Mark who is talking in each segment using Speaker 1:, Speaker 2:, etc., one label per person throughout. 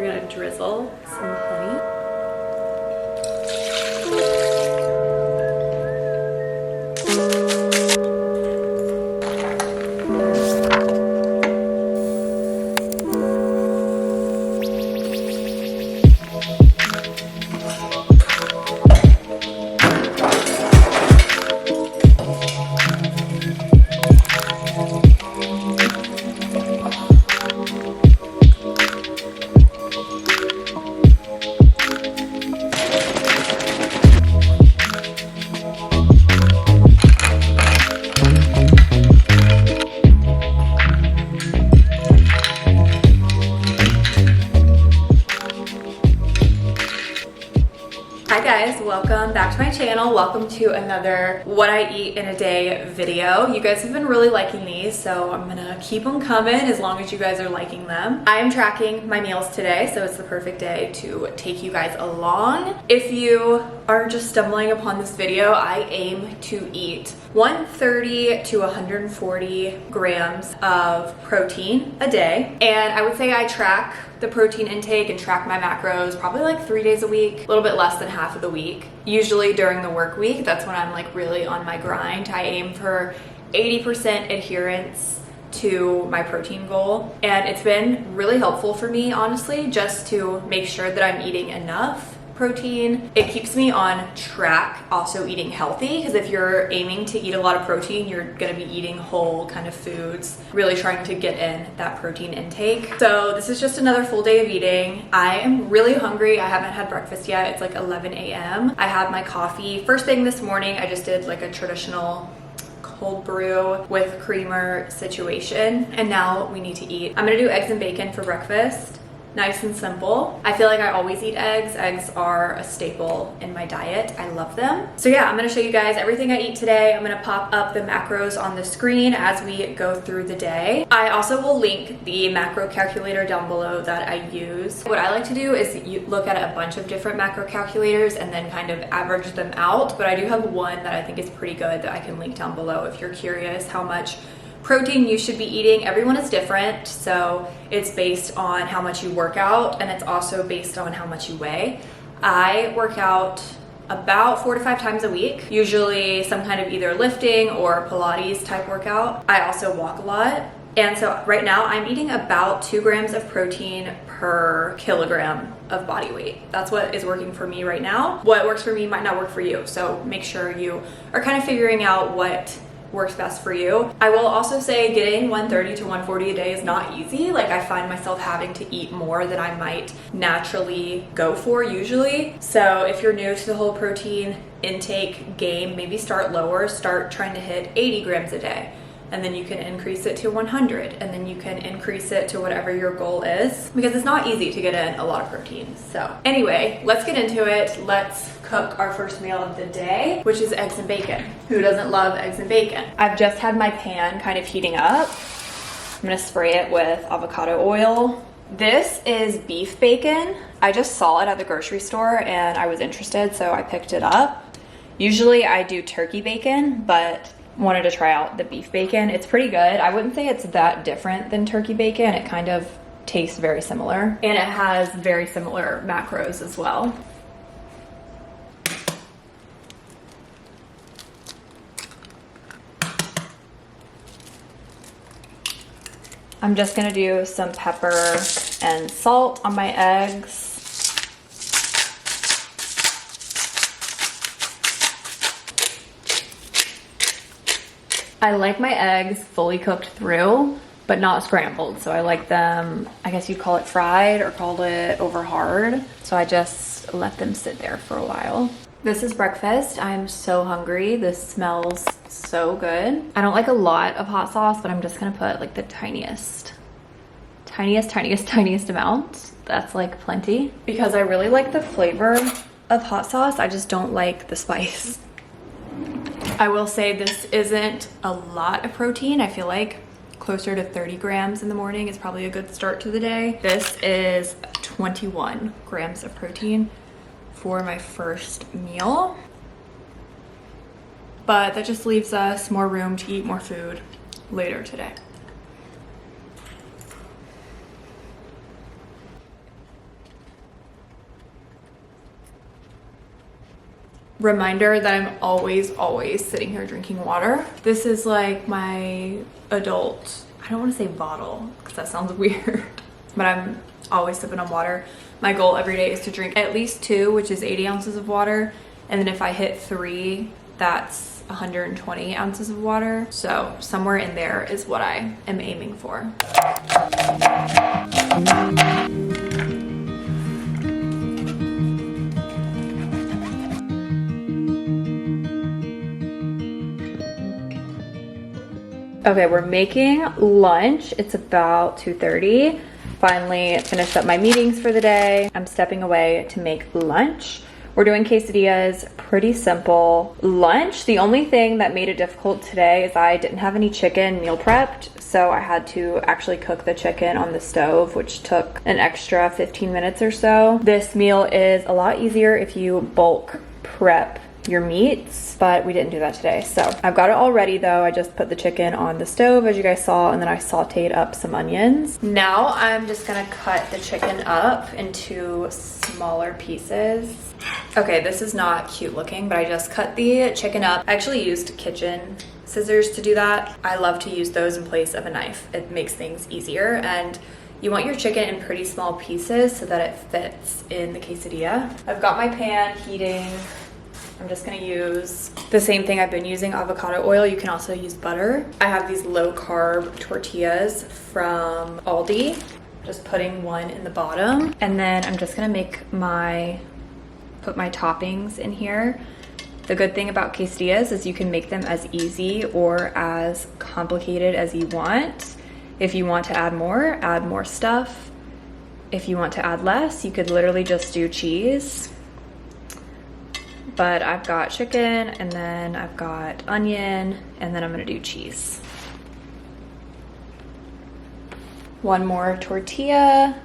Speaker 1: We're gonna drizzle some honey. Hi guys, welcome back to my channel. Welcome to another what I eat in a day video. You guys have been really liking these, so I'm gonna keep them coming as long as you guys are liking them. I am tracking my meals today, so it's the perfect day to take you guys along. If you are just stumbling upon this video, I aim to eat 130 to 140 grams of protein a day, and I would say I track the protein intake and track my macros probably like 3 days a week, a little bit less than half of the week. Usually during the work week, that's when I'm like really on my grind. I aim for 80% adherence to my protein goal, and it's been really helpful for me, honestly, just to make sure that I'm eating enough protein. It keeps me on track also eating healthy, because if you're aiming to eat a lot of protein, you're gonna be eating whole kind of foods, really trying to get in that protein intake. So this is just another full day of eating. I am really hungry. I haven't had breakfast yet. It's like 11 a.m. I had my coffee first thing this morning. I just did like a traditional cold brew with creamer situation, and now we need to eat. I'm gonna do eggs and bacon for breakfast. Nice and simple. I feel like I always eat eggs. Eggs are a staple in my diet. I love them. So yeah, I'm gonna show you guys everything I eat today. I'm gonna pop up the macros on the screen as we go through the day. I also will link the macro calculator down below that I use. What I like to do is look at a bunch of different macro calculators and then kind of average them out, but I do have one that I think is pretty good that I can link down below if you're curious how much protein you should be eating. Everyone is different, so it's based on how much you work out, and it's also based on how much you weigh. I work out about 4 to 5 times a week, usually some kind of either lifting or Pilates type workout. I also walk a lot, and so right now I'm eating about 2 grams of protein per kilogram of body weight. That's what is working for me right now. What works for me might not work for you, so make sure you are kind of figuring out what works best for you. I will also say getting 130 to 140 a day is not easy. Like, I find myself having to eat more than I might naturally go for usually. So if you're new to the whole protein intake game, maybe start lower. Start trying to hit 80 grams a day, and then you can increase it to 100, and then you can increase it to whatever your goal is, because it's not easy to get in a lot of protein. So anyway, let's get into it. Let's cook our first meal of the day, which is eggs and bacon. Who doesn't love eggs and bacon? I've just had my pan kind of heating up. I'm gonna spray it with avocado oil. This is beef bacon. I just saw it at the grocery store and I was interested, so I picked it up. Usually I do turkey bacon, but wanted to try out the beef bacon. It's pretty good. I wouldn't say it's that different than turkey bacon. It kind of tastes very similar, and it has very similar macros as well. I'm just gonna do some pepper and salt on my eggs. I like my eggs fully cooked through, but not scrambled. So I like them, I guess you'd call it fried or call it over hard. So I just let them sit there for a while. This is breakfast. I'm so hungry. This smells so good. I don't like a lot of hot sauce, but I'm just gonna put like the tiniest amount. That's like plenty. Because I really like the flavor of hot sauce, I just don't like the spice. I will say this isn't a lot of protein. I feel like closer to 30 grams in the morning is probably a good start to the day. This is 21 grams of protein for my first meal. But that just leaves us more room to eat more food later today. reminder that I'm always sitting here drinking water. This is like my adult, I don't want to say bottle because that sounds weird, but I'm always sipping on water. My goal every day is to drink at least 2, which is 80 ounces of water. And then if I hit 3, that's 120 ounces of water. So somewhere in there is what I am aiming for. Okay, we're making lunch. It's about 2:30. Finally finished up my meetings for the day. I'm stepping away to make lunch. We're doing quesadillas, pretty simple lunch. The only thing that made it difficult today is I didn't have any chicken meal prepped, so I had to actually cook the chicken on the stove, which took an extra 15 minutes or so. This meal is a lot easier if you bulk prep your meats, but we didn't do that today. So I've got it all ready though. I just put the chicken on the stove as you guys saw, and then I sauteed up some onions. Now I'm just gonna cut the chicken up into smaller pieces. Okay, this is not cute looking, but I just cut the chicken up. I actually used kitchen scissors to do that. I love to use those in place of a knife. It makes things easier, and you want your chicken in pretty small pieces so that it fits in the quesadilla. I've got my pan heating. I'm just gonna use the same thing I've been using, avocado oil. You can also use butter. I have these low carb tortillas from Aldi. Just putting one in the bottom. And then I'm just gonna put my toppings in here. The good thing about quesadillas is you can make them as easy or as complicated as you want. If you want to add more stuff. If you want to add less, you could literally just do cheese. But I've got chicken, and then I've got onion, and then I'm gonna do cheese. One more tortilla,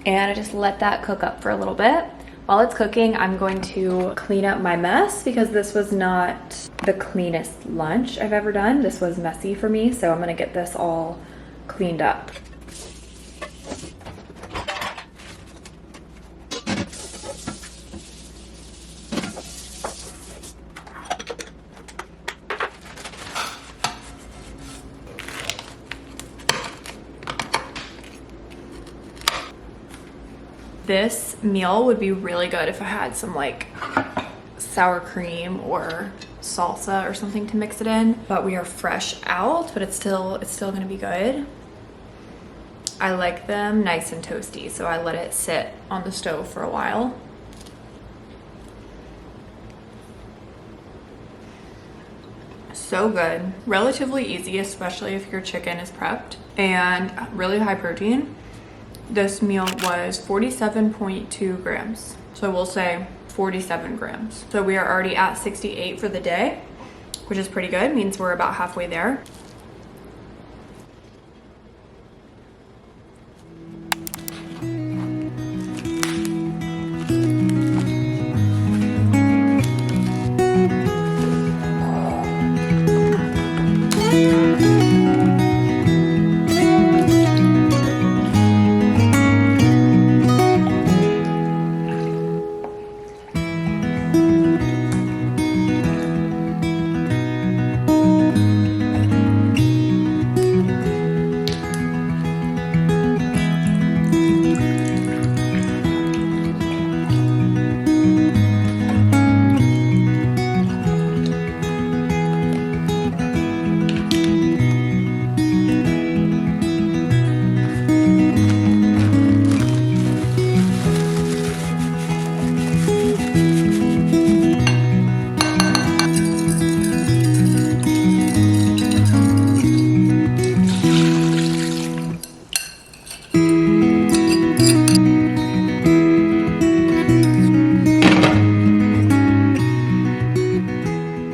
Speaker 1: and I just let that cook up for a little bit. While it's cooking, I'm going to clean up my mess because this was not the cleanest lunch I've ever done. This was messy for me, so I'm gonna get this all cleaned up. This meal would be really good if I had some like sour cream or salsa or something to mix it in, but we are fresh out, but it's still gonna be good. I like them nice and toasty, so I let it sit on the stove for a while. So good, relatively easy, especially if your chicken is prepped, and really high protein. This meal was 47.2 grams. So we'll say 47 grams. So we are already at 68 for the day, which is pretty good. Means we're about halfway there.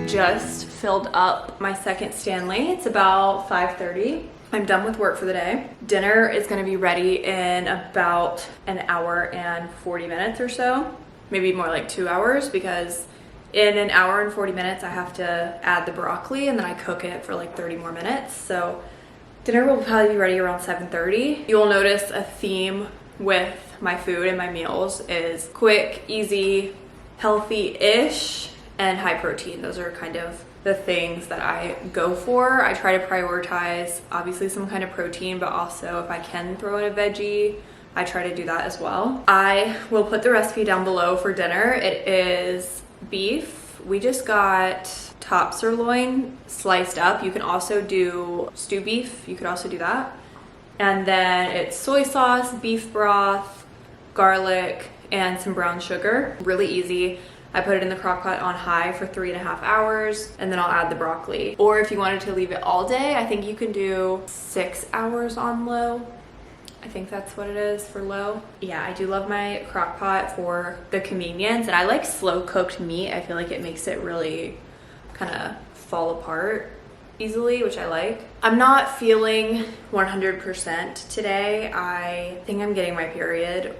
Speaker 1: Just filled up my second Stanley. It's about 5:30. I'm done with work for the day. Dinner is gonna be ready in about an hour and 40 minutes or so. Maybe more like 2 hours, because in an hour and 40 minutes I have to add the broccoli and then I cook it for like 30 more minutes. So dinner will probably be ready around 7:30. You will notice a theme with my food and my meals is quick, easy, healthy-ish and high protein. Those are kind of the things that I go for. I try to prioritize obviously some kind of protein, but also if I can throw in a veggie, I try to do that as well. I will put the recipe down below for dinner. It is beef. We just got top sirloin sliced up. You can also do stew beef. You could also do that. And then it's soy sauce, beef broth, garlic, and some brown sugar. Really easy. I put it in the crock pot on high for 3.5 hours, and then I'll add the broccoli. Or if you wanted to leave it all day, I think you can do 6 hours on low. I think that's what it is for low. Yeah, I do love my crock pot for the convenience, and I like slow cooked meat. I feel like it makes it really kind of fall apart easily, which I like. I'm not feeling 100% today. I think I'm getting my period,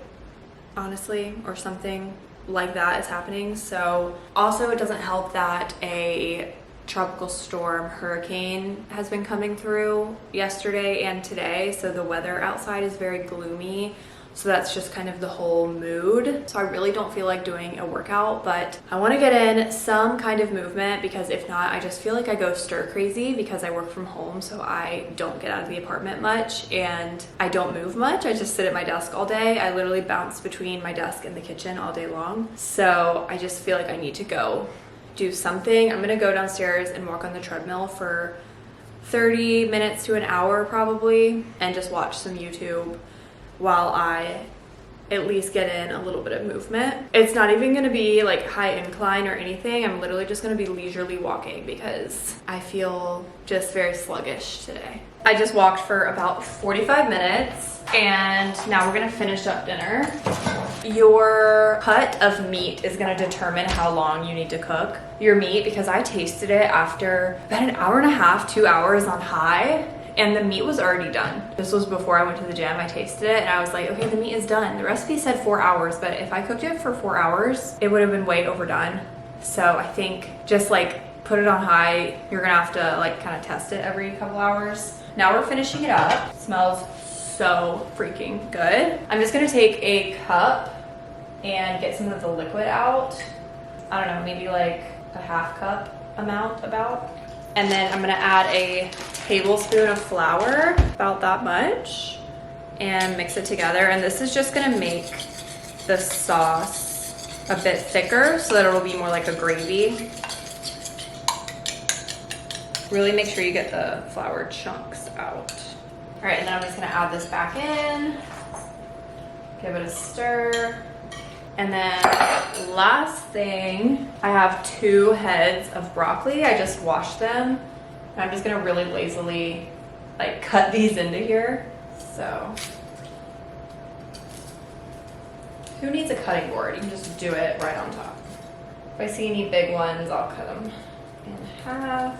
Speaker 1: honestly, or something like that is happening. So also it doesn't help that a tropical storm hurricane has been coming through yesterday and today, so the weather outside is very gloomy, so that's just kind of the whole mood. So I really don't feel like doing a workout, but I want to get in some kind of movement, because if not, I just feel like I go stir crazy because I work from home, so I don't get out of the apartment much and I don't move much. I just sit at my desk all day. I literally bounce between my desk and the kitchen all day long, so I just feel like I need to go do something. I'm gonna go downstairs and walk on the treadmill for 30 minutes to an hour probably, and just watch some YouTube while I at least get in a little bit of movement. It's not even gonna be like high incline or anything. I'm literally just gonna be leisurely walking because I feel just very sluggish today. I just walked for about 45 minutes and now we're gonna finish up dinner. Your cut of meat is gonna determine how long you need to cook your meat, because I tasted it after about an hour and a half, 2 hours on high, and the meat was already done. This was before I went to the gym. I tasted it and I was like, okay, the meat is done. The recipe said 4 hours, but if I cooked it for 4 hours, it would have been way overdone. So I think just like put it on high. You're gonna have to like kind of test it every couple hours. Now we're finishing it up. It smells so freaking good. I'm just gonna take a cup and get some of the liquid out. I don't know, maybe like a half cup amount about. And then I'm gonna add a tablespoon of flour, about that much, and mix it together. And this is just gonna make the sauce a bit thicker so that it'll be more like a gravy. Really make sure you get the flour chunks out. All right, and then I'm just gonna add this back in, give it a stir. And then last thing, I have 2 heads of broccoli. I just washed them. And I'm just gonna really lazily like cut these into here. So who needs a cutting board? You can just do it right on top. If I see any big ones, I'll cut them in half.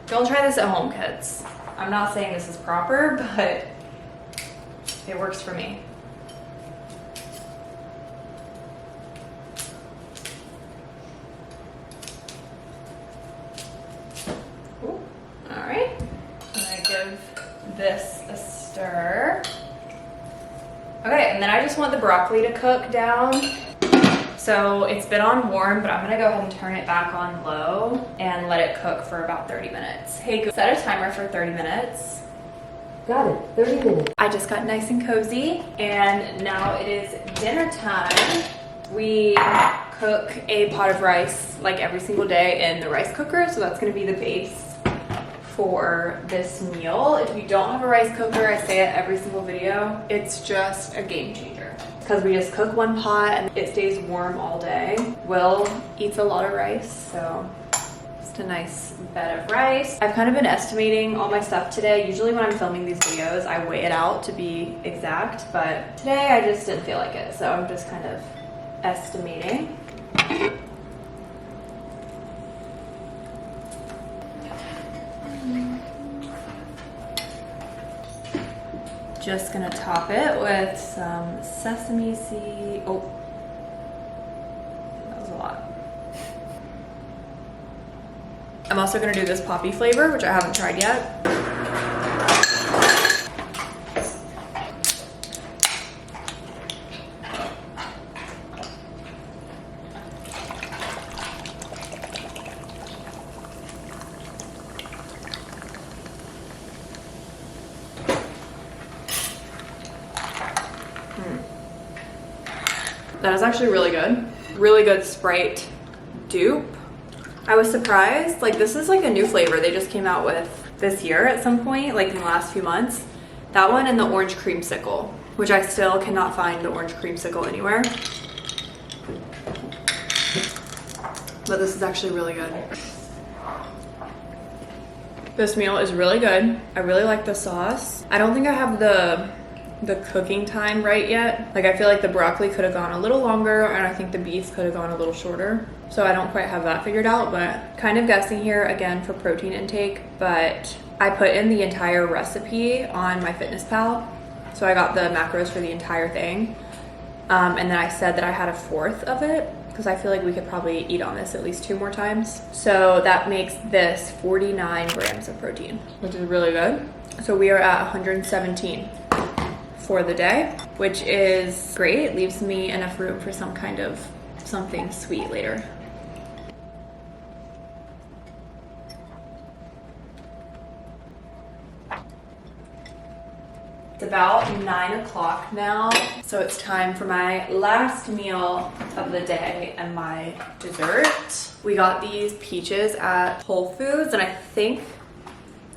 Speaker 1: Don't try this at home, kids. I'm not saying this is proper, but it works for me. This a stir. Okay, and then I just want the broccoli to cook down. So it's been on warm, but I'm gonna go ahead and turn it back on low and let it cook for about 30 minutes. Hey, go set a timer for 30 minutes.
Speaker 2: Got it, 30 minutes.
Speaker 1: I just got nice and cozy, and now it is dinner time. We cook a pot of rice like every single day in the rice cooker, so that's gonna be the base for this meal. If you don't have a rice cooker, I say it every single video, it's just a game changer, because we just cook one pot and it stays warm all day. Will eats a lot of rice, so just a nice bed of rice. I've kind of been estimating all my stuff today. Usually when I'm filming these videos, I weigh it out to be exact, but today I just didn't feel like it, so I'm just kind of estimating. Just gonna top it with some sesame seed. Oh, that was a lot. I'm also gonna do this poppy flavor, which I haven't tried yet. That is actually really good. Really good Sprite dupe. I was surprised, like this is like a new flavor they just came out with this year at some point, like in the last few months. That one and the orange creamsicle, which I still cannot find the orange creamsicle anywhere. But this is actually really good. This meal is really good. I really like the sauce. I don't think I have the cooking time right yet. Like I feel like the broccoli could have gone a little longer and I think the beef could have gone a little shorter. So I don't quite have that figured out, but kind of guessing here again for protein intake, but I put in the entire recipe on MyFitnessPal. So I got the macros for the entire thing. And then I said that I had a fourth of it because I feel like we could probably eat on this at least 2 more times. So that makes this 49 grams of protein, which is really good. So we are at 117 for the day, which is great. It leaves me enough room for some kind of something sweet later. It's about 9 o'clock now, so it's time for my last meal of the day and my dessert. We got these peaches at Whole Foods, and I think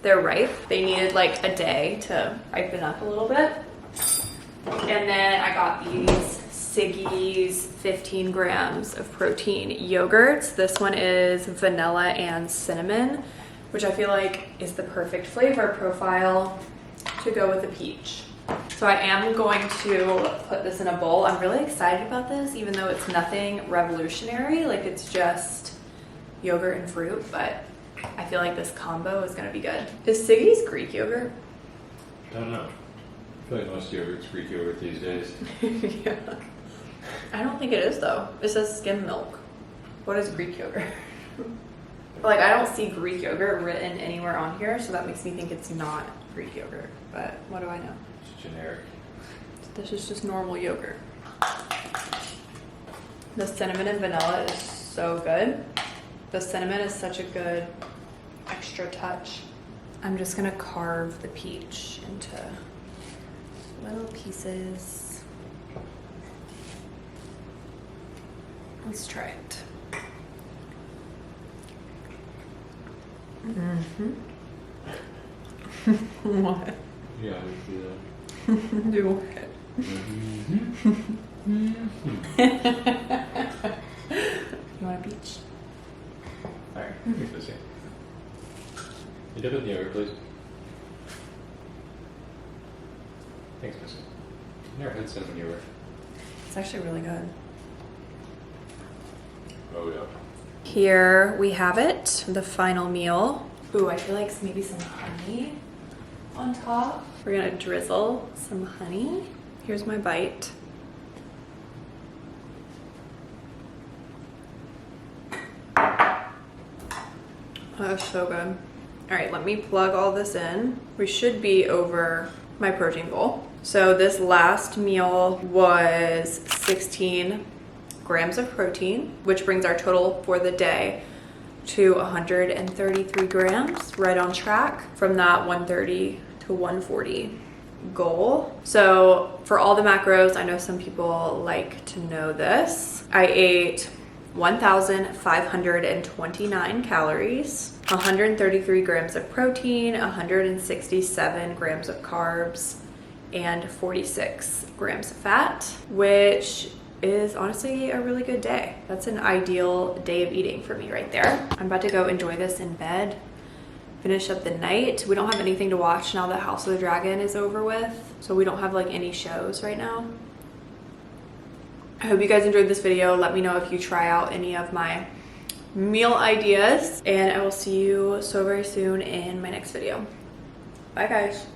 Speaker 1: they're ripe. They needed like a day to ripen up a little bit. And then I got these Siggy's 15 grams of protein yogurts. This one is vanilla and cinnamon, which I feel like is the perfect flavor profile to go with the peach. So I am going to put this in a bowl. I'm really excited about this, even though it's nothing revolutionary. Like it's just yogurt and fruit, but I feel like this combo is gonna be good. Is Siggy's Greek yogurt?
Speaker 3: I don't know. I feel like most yogurt's Greek yogurt these days.
Speaker 1: Yeah. I don't think it is though. It says skim milk. What is Greek yogurt? Like I don't see Greek yogurt written anywhere on here, so that makes me think it's not Greek yogurt. But what do I know?
Speaker 3: It's generic.
Speaker 1: This is just normal yogurt. The cinnamon and vanilla is so good. The cinnamon is such a good extra touch. I'm just gonna carve the peach into little pieces. Let's try it. Mm-hmm. What?
Speaker 3: Yeah, I see that.
Speaker 1: Do what? You want a peach?
Speaker 3: Alright, here's this here. You dip it in the yogurt, please. Thanks, Krista. Never had cinnamon yogurt.
Speaker 1: It's actually really good.
Speaker 3: Oh, yeah.
Speaker 1: Here we have it, the final meal. Ooh, I feel like maybe some honey on top. We're gonna drizzle some honey. Here's my bite. That is so good. All right, let me plug all this in. We should be over my protein goal. So this last meal was 16 grams of protein, which brings our total for the day to 133 grams, right on track from that 130 to 140 goal. So for all the macros, I know some people like to know this. I ate 1,529 calories, 133 grams of protein, 167 grams of carbs, and 46 grams of fat, which is honestly a really good day. That's an ideal day of eating for me right there. I'm about to go enjoy this in bed, finish up the night. We don't have anything to watch now that House of the Dragon is over with, so we don't have like any shows right now. I hope you guys enjoyed this video. Let me know if you try out any of my meal ideas, and I will see you so very soon in my next video. Bye guys.